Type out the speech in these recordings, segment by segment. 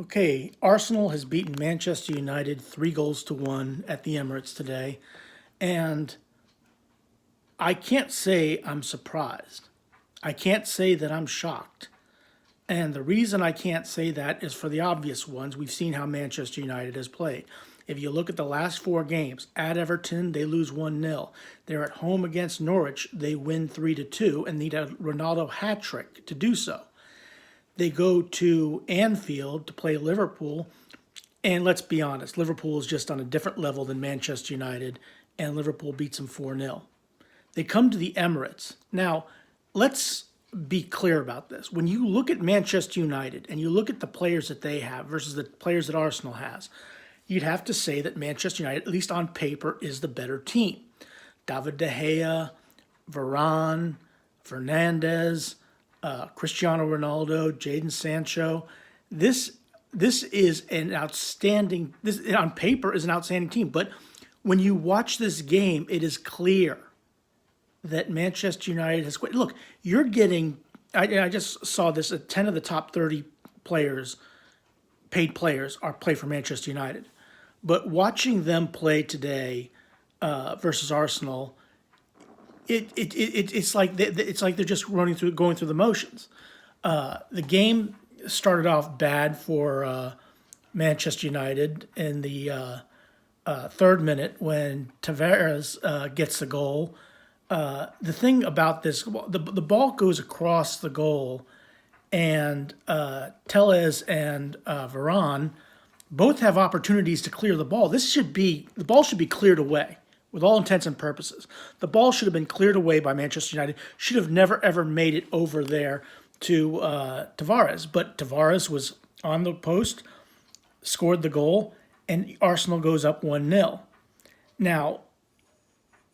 Okay, Arsenal has beaten Manchester United 3 goals to 1 at the Emirates today, and I can't say I'm surprised. I can't say that I'm shocked. And the reason I can't say that is for the obvious ones. We've seen how Manchester United has played. If you look at the last 4 games, at Everton, they lose 1-0. They're at home against Norwich, they win 3-2 and need a Ronaldo hat trick to do so. They go to Anfield to play Liverpool. And let's be honest, Liverpool is just on a different level than Manchester United, and Liverpool beats them 4-0. They come to the Emirates. Now, let's be clear about this. When you look at Manchester United and you look at the players that they have versus the players that Arsenal has, you'd have to say that Manchester United, at least on paper, is the better team. David De Gea, Varane, Fernandez, Cristiano Ronaldo, Jadon Sancho. This is an outstanding. This on paper is an outstanding team, but when you watch this game, it is clear that Manchester United has quit. Look, you're getting. I just saw this. 10 of the top 30 players, paid players, are play for Manchester United. But watching them play today versus Arsenal, it's like they're just going through the motions. The game started off bad for Manchester United in the third minute when Tavares gets the goal. The thing about this, the ball goes across the goal, and Tellez and Varane both have opportunities to clear the ball. The ball should be cleared away with all intents and purposes. The ball should have been cleared away by Manchester United. Should have never ever made it over there to Tavares, but Tavares was on the post, scored the goal, and Arsenal goes up 1-0. Now,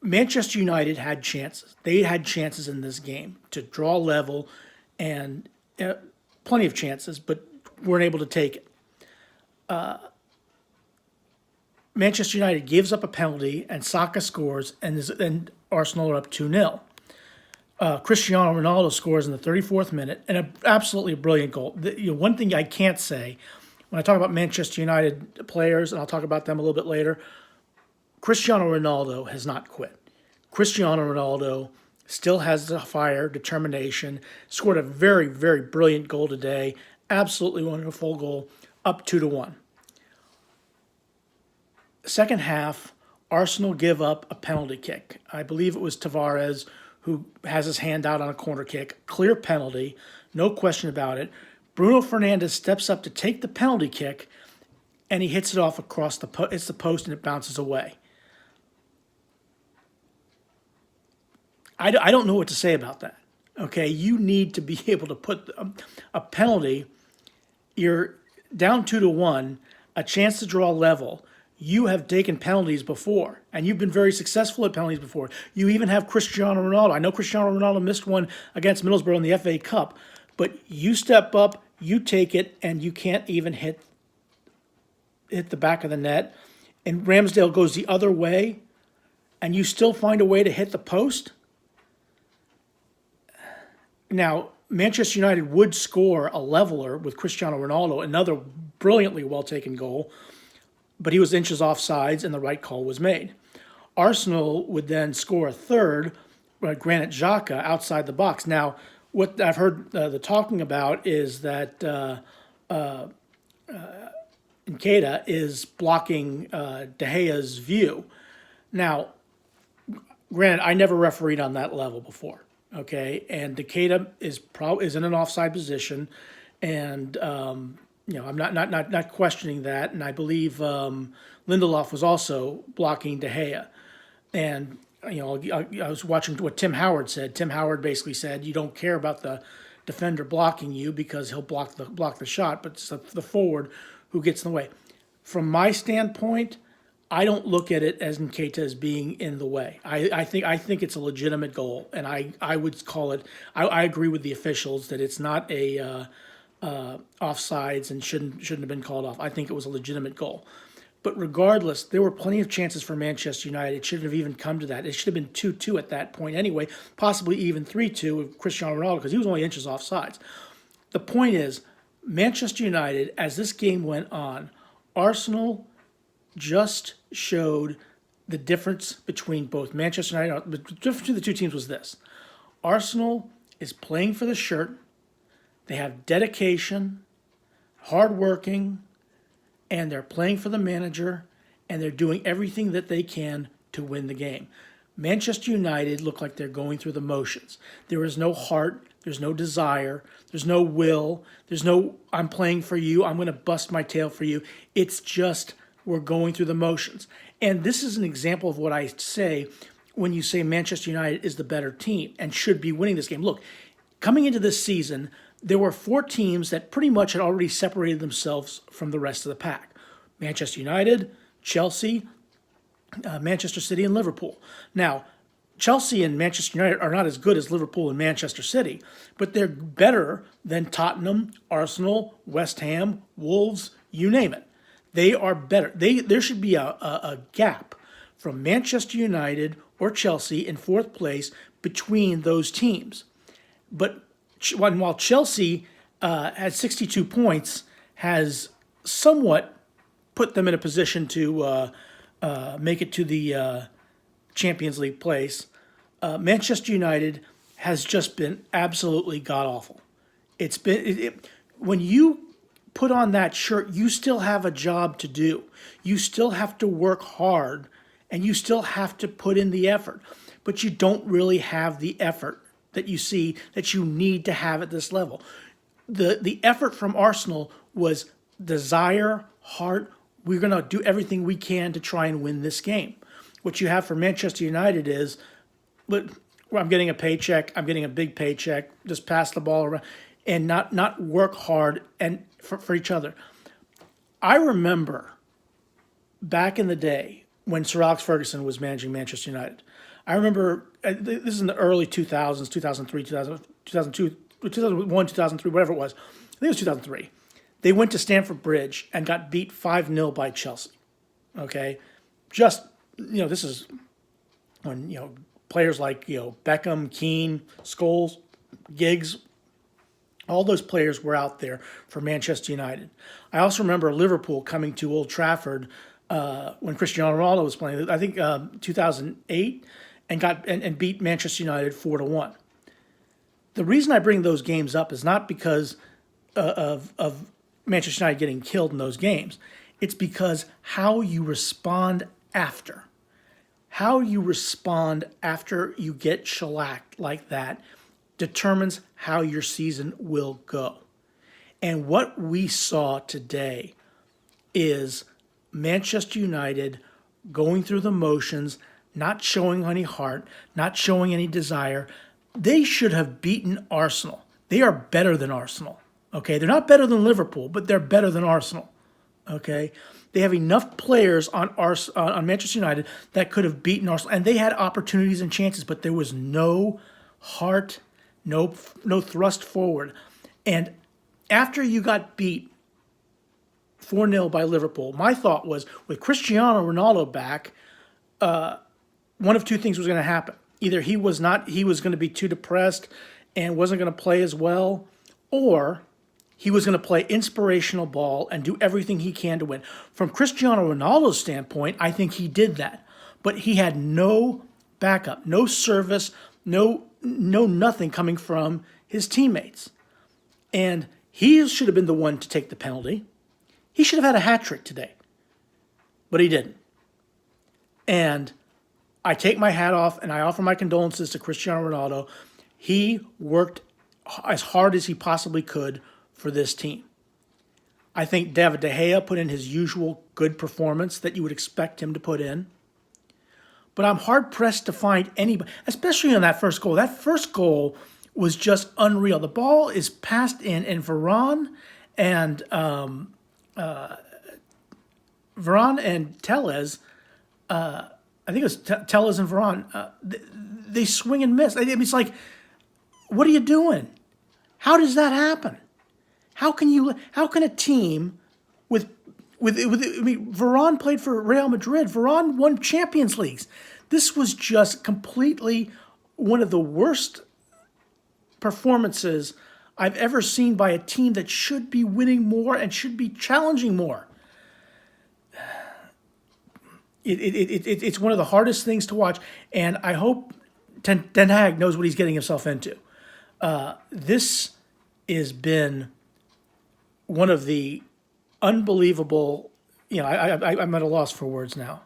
Manchester United had chances. They had chances in this game to draw level and plenty of chances, but weren't able to take it. Manchester United gives up a penalty, and Saka scores, and Arsenal are up 2-0. Cristiano Ronaldo scores in the 34th minute, and an absolutely brilliant goal. One thing I can't say when I talk about Manchester United players, and I'll talk about them a little bit later, Cristiano Ronaldo has not quit. Cristiano Ronaldo still has the fire, determination, scored a very, very brilliant goal today. Absolutely wonderful goal, up 2-1. Second half, Arsenal give up a penalty kick. I believe it was Tavares who has his hand out on a corner kick. Clear penalty, no question about it. Bruno Fernandes steps up to take the penalty kick, and he hits it off across the post. It's the post, and it bounces away. I don't know what to say about that. Okay, you need to be able to put a penalty. You're down 2-1, a chance to draw level. You have taken penalties before, and you've been very successful at penalties before. You even have Cristiano Ronaldo. I know Cristiano Ronaldo missed one against Middlesbrough in the FA Cup, but you step up, you take it, and you can't even hit the back of the net. And Ramsdale goes the other way, and you still find a way to hit the post. Now, Manchester United would score a leveler with Cristiano Ronaldo, another brilliantly well-taken goal, but he was inches offsides and the right call was made. Arsenal would then score a third, Granit Xhaka, outside the box. Now, what I've heard the talking about is that Nketiah is blocking De Gea's view. Now, granted, I never refereed on that level before. Okay, and Nketiah is in an offside position, and I'm not questioning that, and I believe Lindelof was also blocking De Gea, and I was watching what Tim Howard said. Tim Howard basically said you don't care about the defender blocking you because he'll block the shot, but it's the forward who gets in the way. From my standpoint, I don't look at it as Nketiah as being in the way. I think it's a legitimate goal, and I would call it. I agree with the officials that it's not a offsides and shouldn't have been called off. I think it was a legitimate goal. But regardless, there were plenty of chances for Manchester United. It shouldn't have even come to that. It should have been 2-2 at that point anyway, possibly even 3-2 with Cristiano Ronaldo because he was only inches offsides. The point is, Manchester United, as this game went on, Arsenal just showed the difference between both Manchester United. The difference between the two teams was this: Arsenal is playing for the shirt. They have dedication, hardworking, and they're playing for the manager, and they're doing everything that they can to win the game. Manchester United look like they're going through the motions. There is no heart, there's no desire, there's no will, there's no, I'm playing for you, I'm going to bust my tail for you. It's just, we're going through the motions. And this is an example of what I say when you say Manchester United is the better team and should be winning this game. Look, coming into this season, there were 4 teams that pretty much had already separated themselves from the rest of the pack. Manchester United, Chelsea, Manchester City, and Liverpool. Now, Chelsea and Manchester United are not as good as Liverpool and Manchester City, but they're better than Tottenham, Arsenal, West Ham, Wolves, you name it. They are better. There should be a gap from Manchester United or Chelsea in 4th place between those teams. But while Chelsea at 62 points has somewhat put them in a position to make it to the Champions League place, Manchester United has just been absolutely god-awful. It's been when you put on that shirt, you still have a job to do. You still have to work hard, and you still have to put in the effort. But you don't really have the effort that you see that you need to have at this level. The effort from Arsenal was desire, heart. We're going to do everything we can to try and win this game. What you have for Manchester United is, but I'm getting a paycheck, I'm getting a big paycheck, just pass the ball around, and not work hard and for each other. I remember back in the day when Sir Alex Ferguson was managing Manchester United. I remember, this is in the early 2000s, 2003, 2002, 2001, 2003, whatever it was. I think it was 2003. They went to Stamford Bridge and got beat 5-0 by Chelsea. Okay? Just, this is when, players like, Beckham, Keane, Scholes, Giggs, all those players were out there for Manchester United. I also remember Liverpool coming to Old Trafford when Cristiano Ronaldo was playing, I think 2008, and beat Manchester United 4-1. The reason I bring those games up is not because of Manchester United getting killed in those games. It's because how you respond after. How you respond after you get shellacked like that determines how your season will go. And what we saw today is Manchester United going through the motions, not showing any heart, not showing any desire. They should have beaten Arsenal. They are better than Arsenal. Okay, they're not better than Liverpool, but they're better than Arsenal. Okay, they have enough players on Manchester United that could have beaten Arsenal, and they had opportunities and chances, but there was no heart, no thrust forward. And after you got beat 4-0 by Liverpool, my thought was, with Cristiano Ronaldo back, one of two things was going to happen. Either he was going to be too depressed and wasn't going to play as well, or he was going to play inspirational ball and do everything he can to win. From Cristiano Ronaldo's standpoint, I think he did that. But he had no backup, no service, no nothing coming from his teammates. And he should have been the one to take the penalty. He should have had a hat trick today. But he didn't. And I take my hat off and I offer my condolences to Cristiano Ronaldo. He worked as hard as he possibly could for this team. I think David De Gea put in his usual good performance that you would expect him to put in. But I'm hard-pressed to find anybody, especially on that first goal. That first goal was just unreal. The ball is passed in, and Varane and Telles, I think it was Telles and Varane, they swing and miss. I mean, it's like, what are you doing? How does that happen? How can a team with Varane played for Real Madrid. Varane won Champions Leagues. This was just completely one of the worst performances I've ever seen by a team that should be winning more and should be challenging more. It's one of the hardest things to watch, and I hope Ten Hag knows what he's getting himself into. This has been one of the unbelievable. I'm at a loss for words now.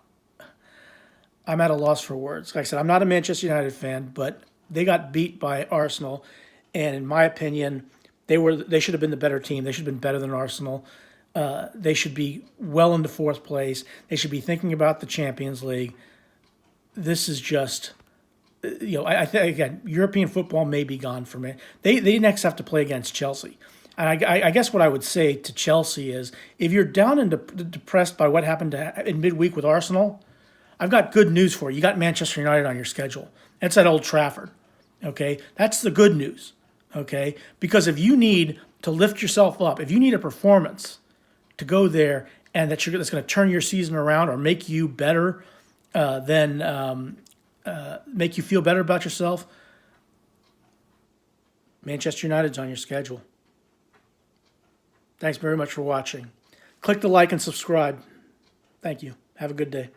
I'm at a loss for words. Like I said, I'm not a Manchester United fan, but they got beat by Arsenal, and in my opinion, they should have been the better team. They should have been better than Arsenal. They should be well into fourth place. They should be thinking about the Champions League. This is just, I think again, European football may be gone for me. They next have to play against Chelsea. And I guess what I would say to Chelsea is, if you're down and depressed by what happened in midweek with Arsenal, I've got good news for you. You got Manchester United on your schedule. That's at Old Trafford. Okay, that's the good news. Okay, because if you need to lift yourself up, if you need a performance to go there and that's going to turn your season around or make you better, make you feel better about yourself, Manchester United's on your schedule. Thanks very much for watching. Click the like and subscribe. Thank you. Have a good day.